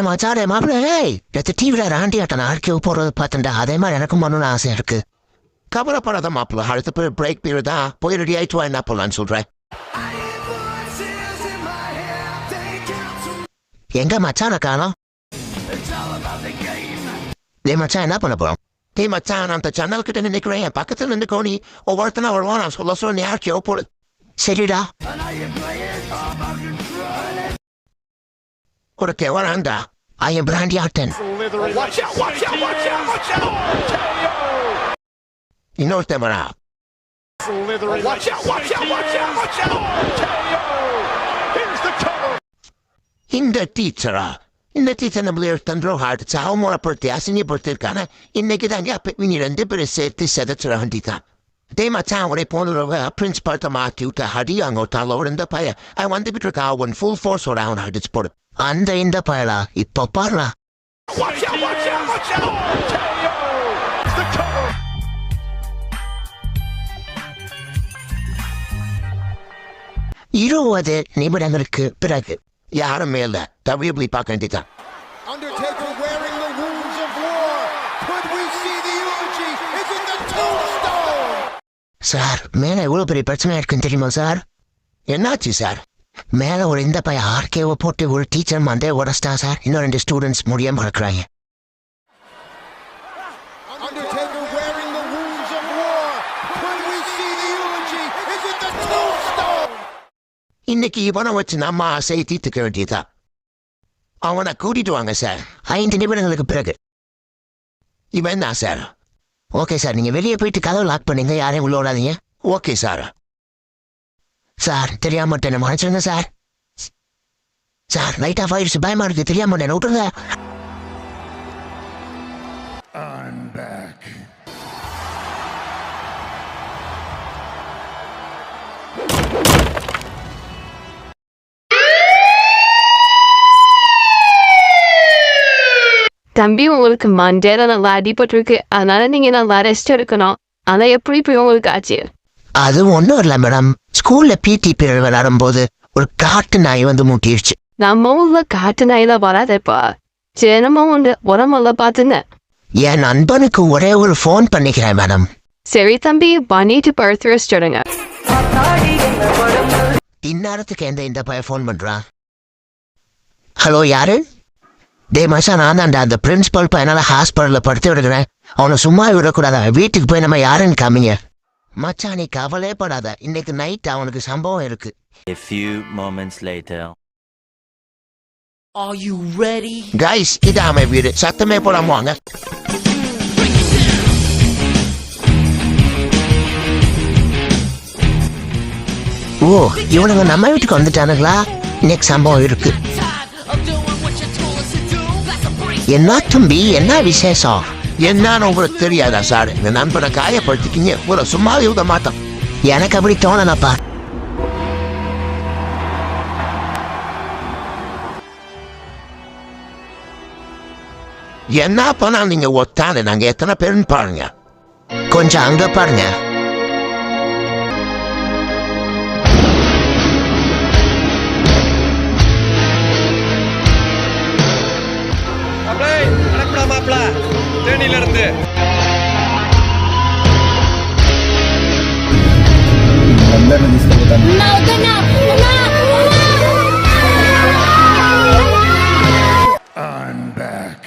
மச்சாடே மாப்பிள்ள நேற்று டிவில ராண்டி ஆட்டம் ஆர்கியூ போடுறது பார்த்துட்டா அதே மாதிரி எனக்கும் பண்ணணும்னு ஆசை இருக்கு. கவலைப்படாத மாப்பிள்ள, அடுத்த பேர் பிரேக் பீரியட் தான், போய் ரெடி ஆயிட்டு வா, என்ன பண்ணலான்னு சொல்றேன். எங்க மச்சான காணோம்? மச்சான் என்ன பண்ண போறோம்? மச்சான் அந்த ஜன்னல் கிட்ட நினைக்கிறேன், என் பக்கத்துல நின்று கோணி ஒவ்வொருத்தனா வருவான், நான் சொல்ல நீ ஆர்கியூ போடு. சரிடா கொடுக்க வராண்டா. I am Brandy Arten. Watch out! இன்னொருத்தன் வரா. Watch out! இந்த டீச்சரா? இந்த டீச்சர் நம்மள தந்திரம் அடிச்சு அவமானப்படுத்தி அசிங்கப்படுத்திருக்கான. இன்னைக்கு தாங்க அப்ப நீ 2 பேரும் சேர்த்து செதச்சிட வேண்டிதான். மச்சான் உடைய போனவங்க பிரின்சிபால்ட்ட மாற்றி விட்ட அடி அங்க ஒருத்தாலோட இந்த பையன் அவன் வந்துகிட்டு இருக்கா. அவன் ஃபுல் ஃபோர்ஸோட அவனை அடிச்சு போடு. அந்த இந்த பயலா இப்ப பாருடா. இருபது நிமிடங்களுக்கு பிறகு யாருமே இல்ல. டபிள்யூபிள்யூ பார்க்க வேண்டியதான். சார் மேல எவ்வளவு பெரிய பிரச்சனை இருக்குன்னு தெரியுமா சார்? என்னாச்சு சார்? மேல ஒரு இந்த பையன் ஆர்கேவை போட்டு ஒரு டீச்சர் மண்டே உடச்சிட்டா சார். இன்னும் 2 ஸ்டூடெண்ட்ஸ் முடியாம இருக்கிறாங்க. இன்னைக்கு இவனை வச்சு நம்ம ஆசையை தீர்த்துக்க வேண்டியதா. அவனை கூட்டிட்டு வாங்க சார் 5 நிமிடங்களுக்கு பிறகு. இவன் தான் சார். ஓகே சார், நீங்க வெளியே போயிட்டு கதவு லாக் பண்ணுங்க, யாரையும் உள்ள விடாதீங்க. Okay sir. சார் தெரியாம என்ன மறைச்சிருங்க சார். சார் லைட் ஆஃப் ஆயிடுச்சு, பயமா இருக்கு, தெரியாம என்ன விட்டுருங்க. தம்பி உங்களுக்கு மண்டேல நல்லா அடிபட்டிருக்கு, அதனால நீங்க நல்லா ரெஸ்ட் எடுக்கணும். ஆனா எப்படி போய் உங்களுக்கு ஆச்சு? அது ஒன்றும் இல்லை மேடம். ஸ்கூல்ல பிடி பீரியட் விளையாடும் போது ஒரு காட்டு நாய் வந்து முட்டிடுச்சு. நம்ம ஊர்ல காட்டு நாயில வராதப்பா, சின்னமும் உண்டு, உடம்புல பாத்துங்க. என் நண்பனுக்கு ஒரே ஒரு ஃபோன் பண்ணிக்கிறேன் மேடம். சரி தம்பி, பண்ணிட்டு படுத்து ரெஸ்ட் எடுங்க. இந்நேரத்துக்கு இந்த பையன் ஃபோன் பண்றான்? ஹலோ யாரு? மச்சா நான் தான்டா அந்த பிரின்சிபல் பையனால ஹாஸ்பிட்டல்ல படுத்து விடுக்கிறேன். அவனை சும்மா விடக்கூடாதா, வீட்டுக்கு போய் நம்ம யாருன்னு காமிங்க. மச்சா நீ கவலையே படாத, இன்னைக்கு நைட் அவனுக்கு சம்பவம் இருக்கு. A few moments later. Are you ready? Guys, இது அவன் வீடு, சத்தமே போடாம வாங்க. ஓ இவனுங்க நம்ம வீட்டுக்கு வந்துட்டானுங்களா? இன்னைக்கு சம்பவம் இருக்கு. என்ன தம்பி, என்ன விசேஷம்? என்னன்னு உங்களுக்கு தெரியாதா சார்? இந்த நண்பனை காயப்படுத்திக்கிங்க, ஒரு சும்மாவே விட மாட்டான். எனக்கு அப்படி தோணலப்பா. என்ன பண்ணா நீங்க ஒத்தான? நாங்க எத்தனை பேருன்னு பாருங்க. கொஞ்சம் அங்க பாருங்க. தேனியிலிருந்து I'm back.